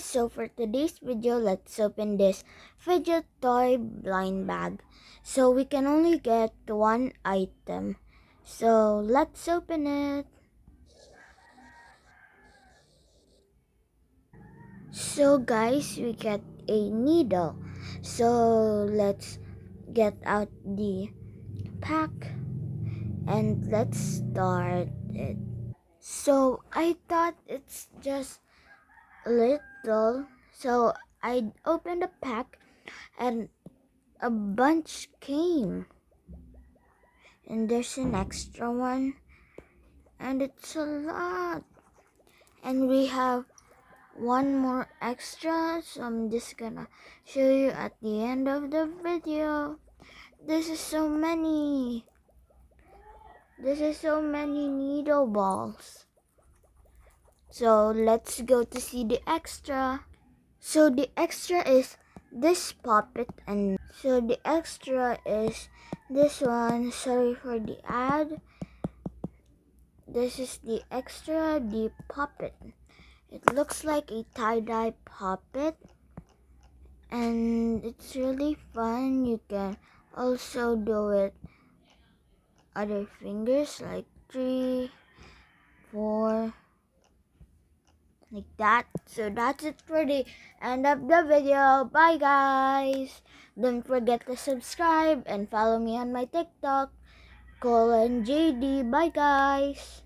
so for today's video, let's open this fidget toy blind bag. So we can only get one item. So let's open it. So guys, we get a needle. So let's get out the pack and let's start it. So I thought it's just little, so I opened the pack and a bunch came, and there's an extra one, and it's a lot, and we have one more extra, so I'm just gonna show you at the end of the video. This is so many needle balls. So let's go to see the extra. So the extra is this puppet, and so the extra is this one. Sorry for the ad. This is the extra, the puppet. It looks like a tie-dye puppet, and it's really fun. You can also do it other fingers, like 3, 4, like that. So that's it for the end of the video. Bye guys. Don't forget to subscribe and follow me on my TikTok, JD. Bye guys.